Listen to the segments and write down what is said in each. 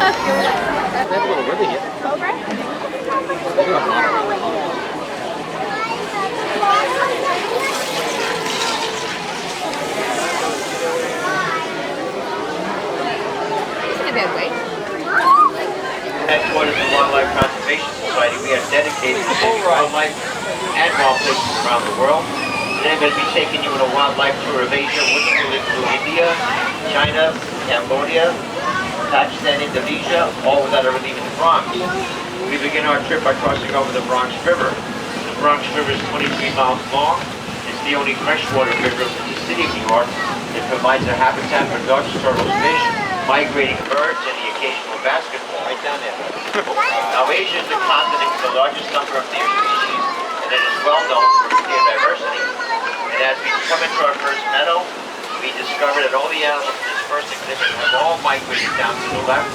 They have a little river here. They do have Monorail. Headquarters of the Wildlife Conservation Society, we are dedicated to saving wildlife and wild places around the world. Today I'm going to be taking you on a wildlife tour of Asia, which will include India, China, Cambodia, Pakistan, Indonesia, all without ever leaving the Bronx. We begin our trip by crossing over the Bronx River. The Bronx River is 23 miles long. It's the only freshwater river in the city of New York. It provides a habitat for ducks, turtles, fish, migrating birds, and the occasional basketball. Right down there. Now, Asia is the continent with the largest number of deer species, and it is well known for its deer diversity. And as we come into our first meadow, we discover that all the animals in this first exhibit have all migrated down to the left,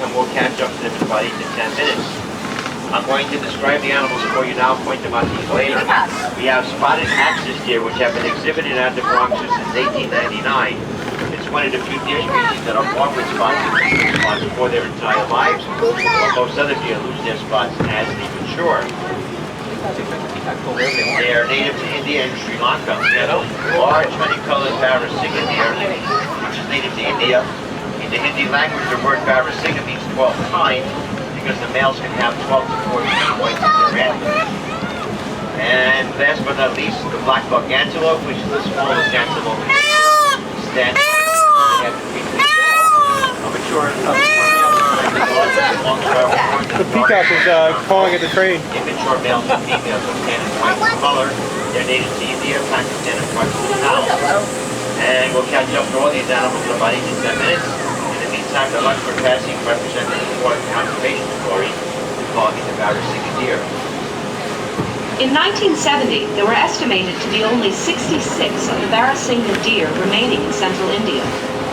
and we'll catch up to them in about 8 to 10 minutes. I'm going to describe the animals for you now, point them out to you later. We have spotted axis deer, which have been exhibited at the Bronx Zoo since 1899. It's one of the few deer species that are born with spots for their entire lives, while most other deer lose their spots as they mature. They are native to India and Sri Lanka. Large honey-colored Barasiga deer, which is native to India. In the Hindi language, the word Barasiga means 12 kind, because the males can have 12 to 14 points in their antlers. And last but not least, the black buck antelope, which is the smallest antelope in Asia, stands the peacock is calling at the train. Immature males and females are tan and white in color. They're native to India, Pakistan, and parts of Nepal. And we'll catch up to all these animals in about 8 to 10 minutes. In the meantime, the Luxford passing represents an important conservation story involving the Barasiga deer. In 1970, there were estimated to be only 66 of the Barasiga deer remaining in central India.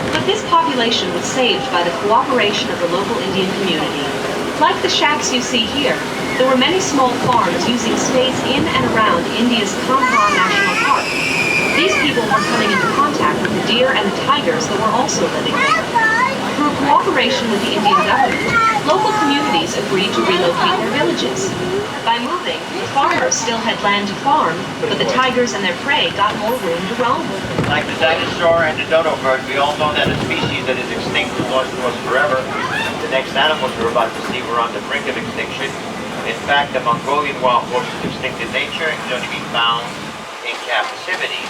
But this population was saved by the cooperation of the local Indian community. Like the shacks you see here, there were many small farms using space in and around India's Kanha National Park. These people were coming into contact with the deer and the tigers that were also living there. Through cooperation with the Indian government, local communities agreed to relocate their villages. By moving, the farmers still had land to farm, but the tigers and their prey got more room to roam. Like the dinosaur and the dodo bird, we all know that a species that is extinct is lost to us forever. The next animals we're about to see were on the brink of extinction. In fact, the Mongolian wild horse is extinct in nature and can only be found in captivity.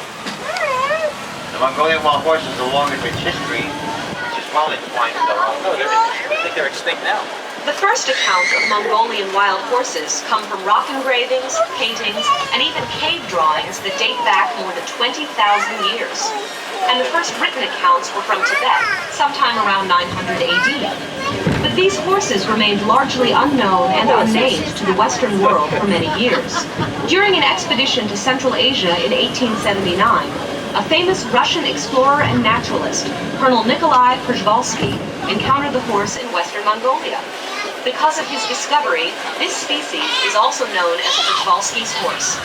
The Mongolian wild horse has a long and rich history, which is well entwined with our own human history. I think they're extinct now. The first accounts of Mongolian wild horses come from rock engravings, paintings, and even cave drawings that date back more than 20,000 years. And the first written accounts were from Tibet, sometime around 900 AD. But these horses remained largely unknown and unnamed to the Western world for many years. During an expedition to Central Asia in 1879, a famous Russian explorer and naturalist, Colonel Nikolai Przewalski, encountered the horse in Western Mongolia. Because of his discovery, this species is also known as Przewalski's horse.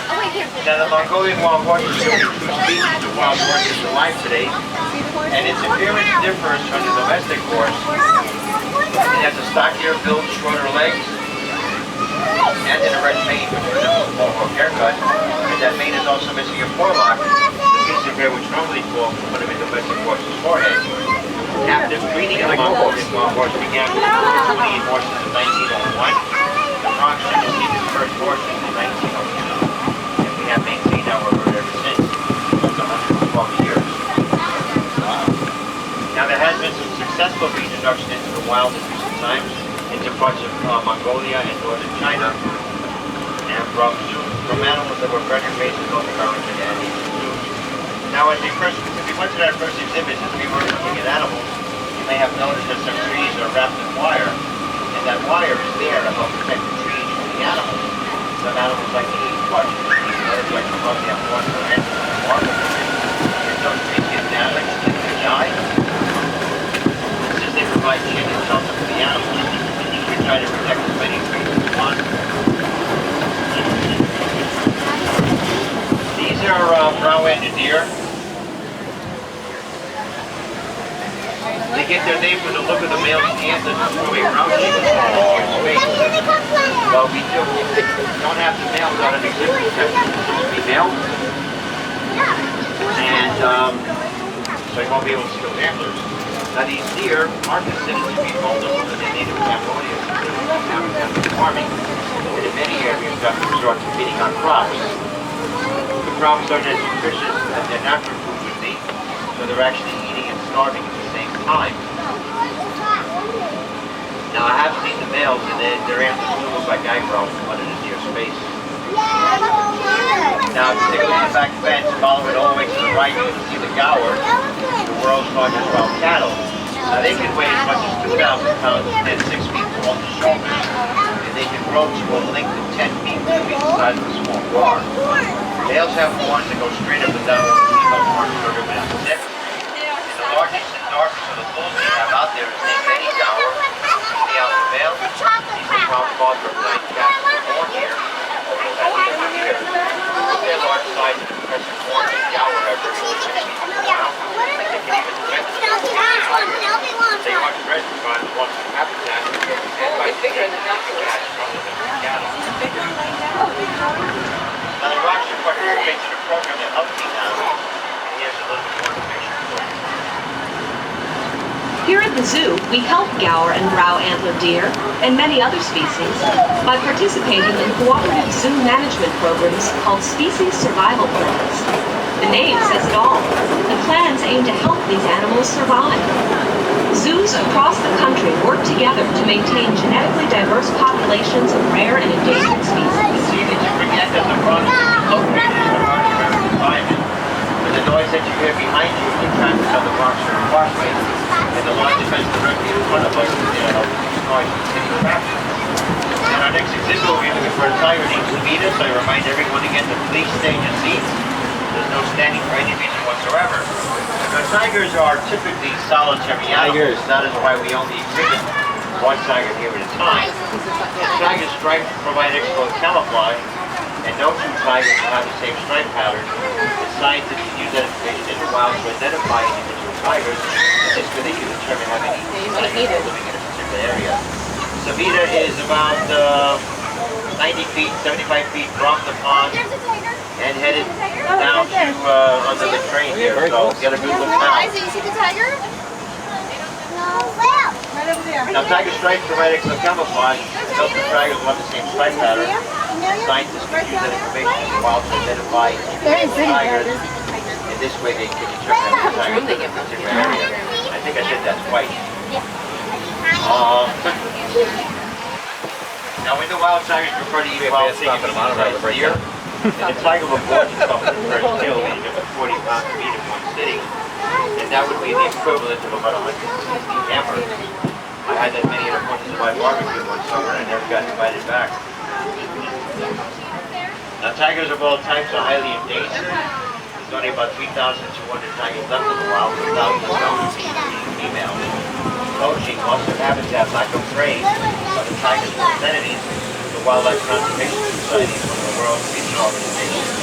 Now, the Mongolian wild horse is the only true species of wild horses alive today, and its appearance differs from the domestic horse. It has a stockier build, shorter legs, and in a red mane, which resembles a mohawk haircut, and that mane is also missing a forelock, the piece of hair which normally falls from one of a domestic horse's forehead. Captive breeding of the Mongolian wild horse began with 28 horses in 1901. The Bronx Zoo received its first horses in 1902, and we have maintained our herd ever since, almost 112 years. Now, there has been some successful reintroduction into the wild in recent times, into parts of Mongolia and northern China, and Bronx Zoo, from animals that were bred and raised in North America and Asian zoos. Now, as we went to that first exhibit, as we were looking at animals, you may have noticed that some trees are wrapped in wire, and that wire is there to help protect the trees from the animals. Some animals like to eat parts of the trees, others like to rub the one or end of the bark of the tree. If those trees get damaged, they die. Since they provide shade and shelter for the animals, we try to protect as many trees as possible. These are brown-ended deer. They get their name from the look of the male's antlers through a round-shaped hole in space. Well, we don't have the males out of existence, have the female. And so you won't be able to see those antlers. Now these deer are considered to be vulnerable to the native Cambodia habitat for farming. And in many areas have to resort to feeding on crops. The crops aren't as nutritious as their natural food would be, so they're actually eating and starving at the same time. Now I have seen the males and their antlers do look like eyebrows under the deer's face. Now if you take a look at the back fence, follow it all the way to the right, you can see the gaur, the world's largest wild cattle. Now they can weigh as much as 2,000 pounds and stand 6 feet tall to shoulders, and they can grow to a length of 10 feet to be the size of a small car. Males have horns that go straight up and down with the female horns for ribbon and tip. And the largest and darkest of the bulls we have out there is named Benny Gaur. The alpha male, he's the proud father of 9 calves born here. Their large size and impressive horns and Gaur have virtually 6 feet from the ground. They can even defend themselves. They are bred to find the ones in habitat and by taking the habitat from the cattle. Now the rocks are participating in a program that helps these animals. And here's a little bit more information for you. Here at the zoo, we help gaur and brow antler deer and many other species by participating in cooperative zoo management programs called species survival plans. The name says it all. The plans aim to help these animals survive. Zoos across the country work together to maintain genetically diverse populations of rare and endangered species. See, did you forget that the Bronx Zoo is located in the Bronx River environment? With the noise that you hear behind you, you can tell the Bronx River Parkway, and the line defense directly in front of us is there to help reduce noise from city traffic. In our next exhibit, we'll be looking for a tiger named Levita, so I remind everyone again to please stay in your seats. There's no standing for any reason whatsoever. Now, tigers are typically solitary animals. That is why we only exhibit one tiger here at a time. The tiger stripes provide extra camouflage, and no two tigers will have the same stripe pattern. The scientists use that information in the wild to identify individual tigers, and this way they can determine how many tigers are living in a particular area. Savita is about 90 feet, 75 feet from the pond, and headed down to under the train here, so get a good look now. Do you see the tiger? No, right over there. Now tiger stripes provide extra camouflage, help the tigers will have the same stripe pattern. Scientists can use that information in the wild to identify tigers, and this way they can determine how many tigers live in a particular area. I think I did that twice. Now we know wild tigers prefer to eat wild stuff in the deer. And the tiger will gorge itself in the first kill, eating up to 40 pounds of meat in one sitting. And that would be the equivalent of about 160 hammers. I had that many at a point in my barbecue one summer and I never got invited back. Now tigers of all types are highly endangered. There's only about 3,200 tigers left in the wild, with thousands of those being females. Poaching, loss of habitat, lack of prey are the tiger's obscenities. The Wildlife Conservation Society is one of the world's leading organizations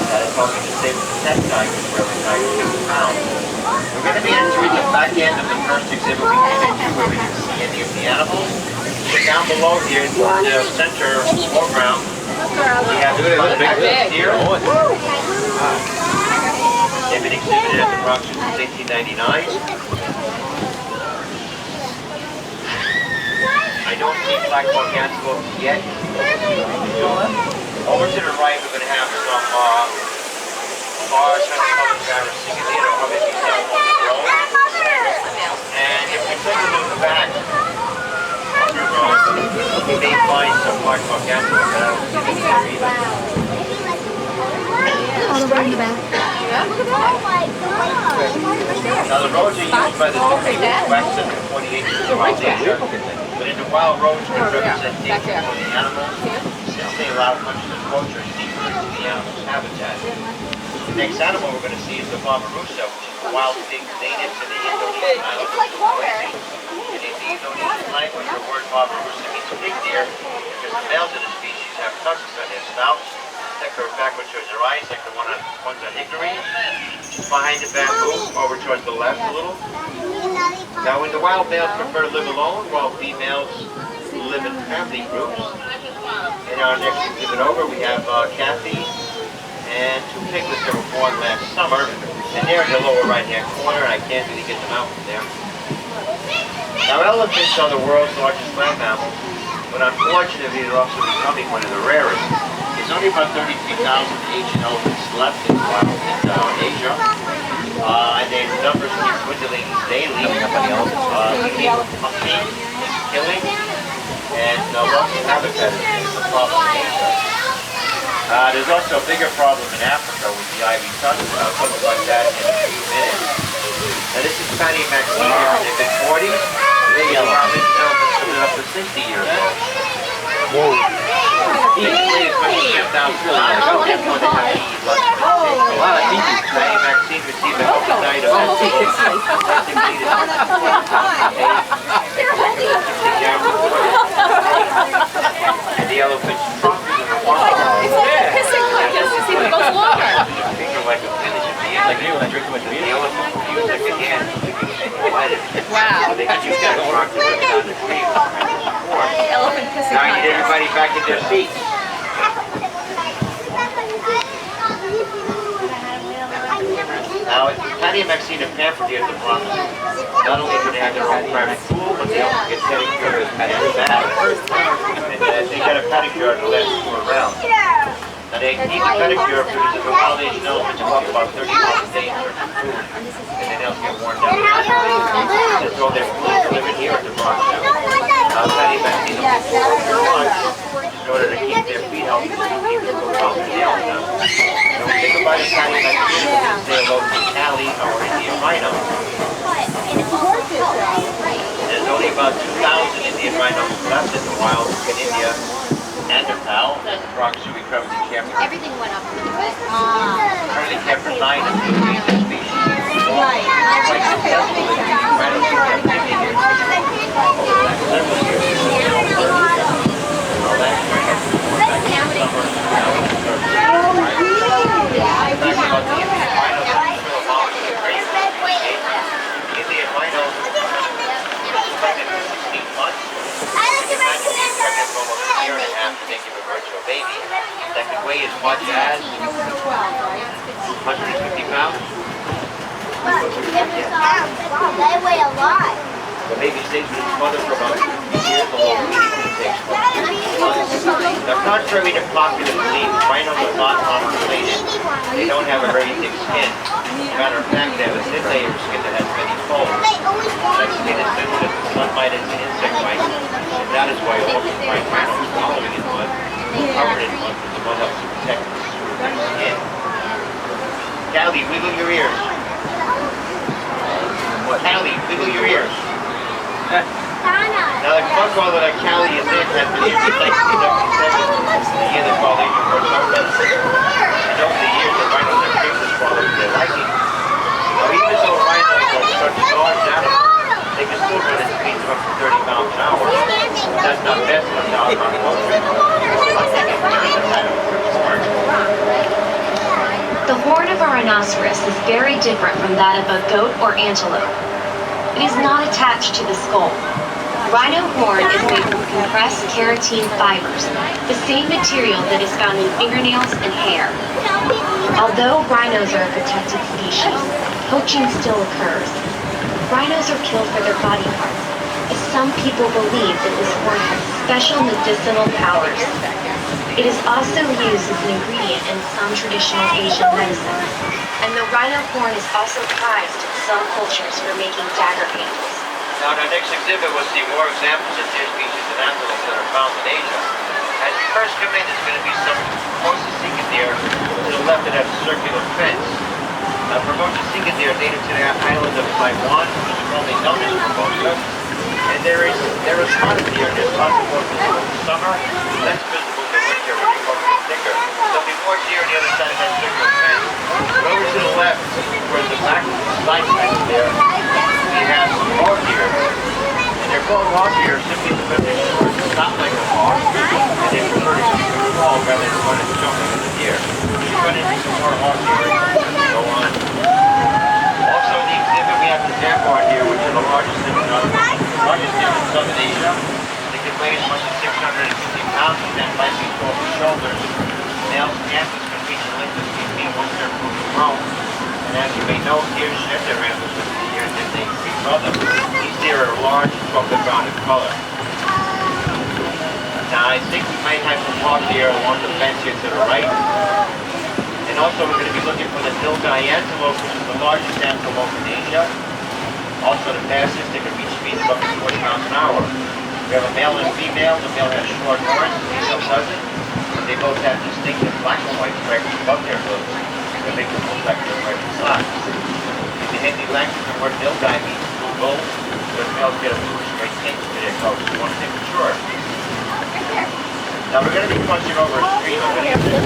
that is helping to save and protect tigers wherever tigers can be found. We're going to be entering the back end of the first exhibit we came into where we can see any of the animals. So down below here in the center foreground, we have the deer. They've been exhibited at the Bronx Zoo since 1899. I don't see black bug antelope yet. Over to the right, we're going to have some large honey-colored barracks. You can see it'll probably be down on the road. And if we take a look at the back of the road, we may find some black bug antelope, but I don't see them there either. All the way in the back. Now the roads are used by the different to access the 48 to the wild nature. But in the wild, roads can represent danger for the animals since they allow hunters and poachers deeper into the animal's habitat. The next animal we're going to see is the barbarusa, which is a wild pig native to the Indonesian island of Sulawesi. And in the Indonesian language, the word barbarusa means pig deer because the males of the species have tusks on their snouts, that curve backwards towards your eyes, like the one's on hickory. Behind the bamboo, over towards the left a little. Now, when the wild males prefer to live alone, while females live in family groups. In our next exhibit over, we have Kathy and two piglets that were born last summer. And they're in the lower right-hand corner, and I can't really get them out from there. Now, elephants are the world's largest land mammal, but unfortunately, they're also becoming one of the rarest. There's only about 33,000 ancient elephants left in Asia, and their numbers keep dwindling daily. Killing, and loss of habitat is a problem in Asia. There's also a bigger problem in Africa with the ivy tusk. I'll talk about that in a few minutes. Now, this is Patty and Maxine here in their mid-40s. They are living elephants living up to 60 years old. Whoa. They weigh as much as 10,000 pounds. Therefore, they have to eat lots of vegetation. A lot of people. Patty and Maxine received a healthy diet of and the elephant's trunk is in the water. It's like a kissing contest to see who goes longer. Finger like a finish at the end. Like you when I drink too much beer. The elephant will use like a hand. Wow. They can use that trunk to look down the tree. Elephant kissing Now I need contest. everybody back in their seats. Now, Patty and Maxine are pampered here at the Bronx Zoo. Not only do they have their own private pool, but they also get pedicures at the back. And they get a pedicure at the last tour around. Now, each pedicure produces a wild Asian elephant to walk about 30 miles a day in search of food. And their nails get worn down. They throw their food delivered here at the Bronx Zoo. Patty and Maxine will be for lunch in order to keep their feet healthy and keep them from falling down. Don't think about it, Patty and Maxine. Say hello to Callie, our Indian rhino. There's only about 2,000 Indian rhinos left in the wild in India and Nepal. And the Bronx Zoo recovers and captures. Everything went up a little bit. Currently captured 9 of the endangered species. Quite successful in keeping rhinos in captivity here. Several years ago, well, last year, back in the summer, now it's the third year. Talking about the Indian rhinos, still abolished the great Indian rhinos pregnant for 16 months. Imagine being pregnant for almost a year and a half to give birth to a baby that could weigh as much as 150 pounds. They weigh a lot. The baby stays with its mother for about 2 years, although it takes 6 months. Now, contrary to popular belief, rhinos are not armor-plated. They don't have a very thick skin. As a matter of fact, they have a thin layer of skin that has many folds. That skin is sensitive to sunlight and insect bites, and that is why often you find rhinos wallowing in mud, covered in mud, because the mud helps to protect their skin. Callie, wiggle your ears. Callie, wiggle your ears. Now, the fun call that Callie is in has been here since 1977, the year that wild Asian first opened. And over the years, the rhinos have changed this swallow to their liking. Now, even though rhinos are such large animals, they can still run at speeds of up to 30 miles an hour. That's not best for dogs on the road. The horn of a rhinoceros is very different from that of a goat or antelope. It is not attached to the skull. Rhino horn is made from compressed keratin fibers, the same material that is found in fingernails and hair. Although rhinos are a protected species, poaching still occurs. Rhinos are killed for their body parts, as some people believe that this horn has special medicinal powers. It is also used as an ingredient in some traditional Asian medicines, and the rhino horn is also prized in some cultures for making dagger handles. Now, in our next exhibit, we'll see more examples of deer species and antelopes that are found in Asia. As you first come in, there's going to be some Formosa singa deer to the left that have a circular fence. Formosa singa deer are native to the island of Taiwan, which is formerly known as Formosa. And there is a spotted deer that's often more visible in the summer, less visible in the winter when the cover is thicker. There'll be more deer on the other side of that circular fence. But over to the left, where the back side fence there, we have some hog deer. And they're called hog deer simply because they're short, not like a hog, and they prefer to fall rather than run and jump like a deer. run into some more hawk deer. Go on. Also in the exhibit we have the jaguar deer, which are the largest deer in Southern Asia. They can weigh as much as 650 pounds and then might be across the shoulders. Males and antlers can reach a length of 3 feet once they're fully grown. And as you may know, deer shed their antlers with the year and then they regrow them. These deer are large and chocolate brown in color. Now I think we might have some hawk deer along the fence here to the right. And also we're going to be looking for the nilgai antelope, which is the largest antelope in Asia. Also the fastest, they can reach speeds of up to 40 miles an hour. We have a male and female. The male has short horns, the female doesn't. They both have distinctive black and white stripes above their hooves that make them look like they're wearing socks. In the Hindi language, the word nilgai means blue gold, where males get a blue straight tinge to their coats once they mature. Now we're going to be crossing over a stream. I'm going to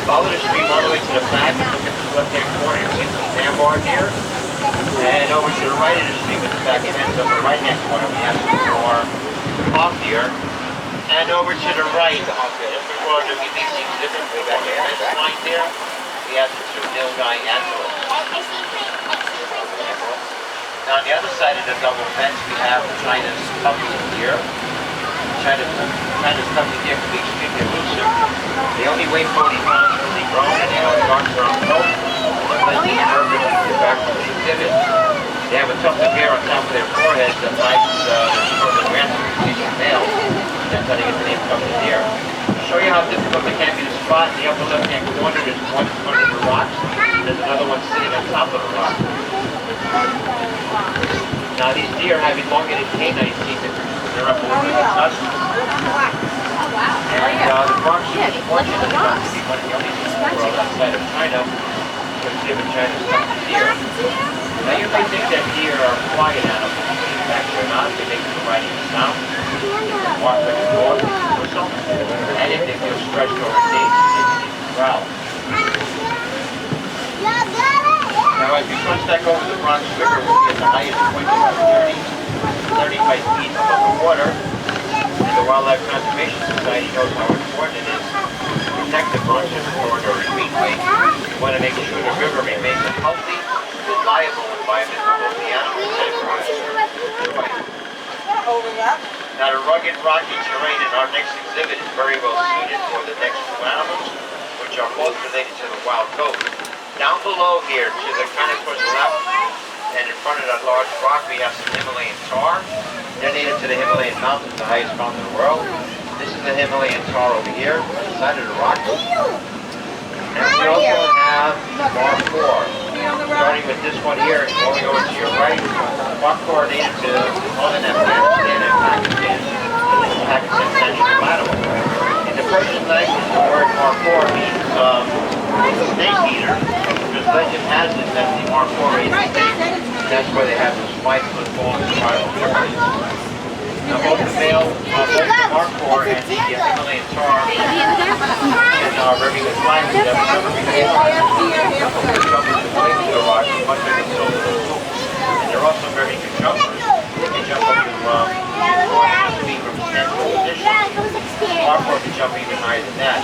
follow the stream all the way to the back and look at the left-hand corner. You'll see some sandbar deer. And over to the right of the stream at the back end of the right-hand corner, we have some more hawk deer. And over to the right, just before the BBC exhibit, way back in the line there, we have the 2 nilgai antelopes. Now on the other side of the double fence, we have China's puppy deer. China's puppy deer can be extremely elusive. They only weigh 40 pounds when they grow, and they have a dark brown coat. The back of the exhibit. They have a tuft of hair on top of their foreheads that hides their short antlers, male. That's how they get the name puppy deer. To show you how difficult it can be to spot, in the upper left-hand corner, there's one under the rocks. There's another one sitting on top of the rock. Now these deer have elongated canine teeth that produce their upper lip and tusks. And the Bronx Zoo is fortunate enough to be one of the only zoos in the world outside of China to exhibit China's puppy deer. Now you may think that deer are quiet animals, but in fact they're not. They make a variety of sounds. They can bark like a dog, whistle, and if they feel stressed or engaged, they can even growl. Now as we cross back over the Bronx River, we'll be at the highest point of 35 feet above the water. And the Wildlife Conservation Society knows how important it is to protect the Bronx River corridor and greenway. We want to make sure the river remains a healthy, reliable environment for both the animals and for us. Now the rugged, rocky terrain in our next exhibit is very well suited for the next 2 animals, which are both related to the wild goat. Down below here, to the kind of towards the left, and in front of that large rock, we have some Himalayan tar. They're native to the Himalayan mountains, the highest mountain in the world. This is the Himalayan tar over here, on the side of the rock. And we also have markhor. Starting with this one here, and going over to your right, markhor are native to northern Afghanistan and Pakistan. This is Pakistan's national animal. In the Persian language, the word markhor means snake eater. Because legend has it that the markhor ate a snake. That's where they have the spikes that fall in the spiral forest. Now both the male, both the markhor and the Himalayan tar and are very good climbers. They have never been able to jump away from the rock much like a silver hoop. And they're also very good jumpers. They can jump up to 400 feet from central position. Markhor can jump even higher than that.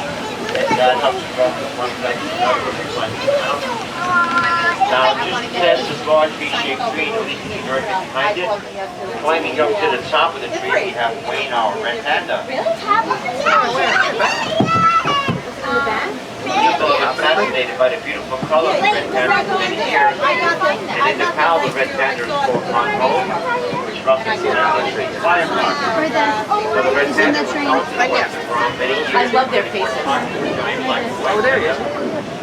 And that helps them go from one place to another when they're climbing the mountain. Now, just past this large V-shaped tree, notice the earth behind it. Climbing up to the top of the tree, we have Wayne, our red panda. People have been fascinated by the beautiful color of the red panda for many years. And in Nepal, the red panda is called Monorail, which roughly translates firefox. So the red panda was known to the Western world many years. I love their faces. Oh, there you go.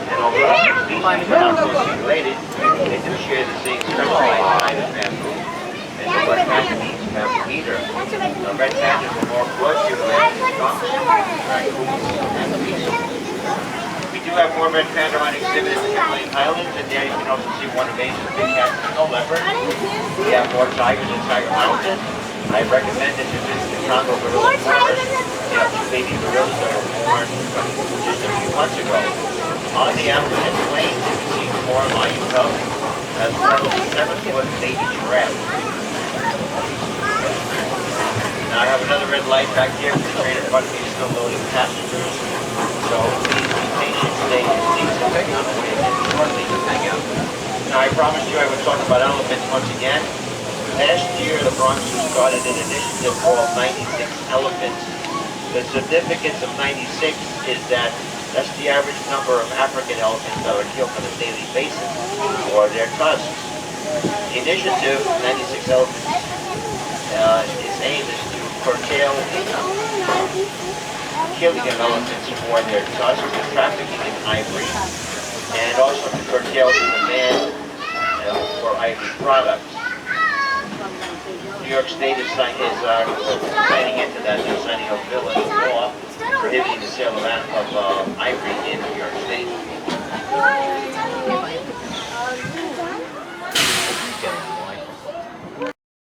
And although the species are not closely related, they do share the same structural line of family. And the red pandas have neither. The red pandas are more closely related to skunks, raccoons, and weasels. We do have more red panda on exhibit in the Himalayan Highlands, and there you can also see one of Asia's big cats, snow leopard. We have more tigers in Tiger Mountain. I recommend that you visit the Congo gorilla forest. We have 2 baby gorillas that were born just a few months ago. On the Amazon plains, you can see 4 lion cubs, as well as a 7-foot baby giraffe. Now I have another red light back here. The train in front of me is still loading passengers. So please be holiday season on the way again shortly. Now, I promised you I would talk about elephants once again. Last year, the Bronx Zoo started an initiative called 96 Elephants. The significance of 96 is that that's the average number of African elephants that are killed on a daily basis, or their tusks. The initiative, 96 Elephants, its aim is to curtail killing of elephants for their tusks, the trafficking in ivory, and also to curtail the demand for ivory products. New York State is signing into that. They're signing a bill into law prohibiting the sale of ivory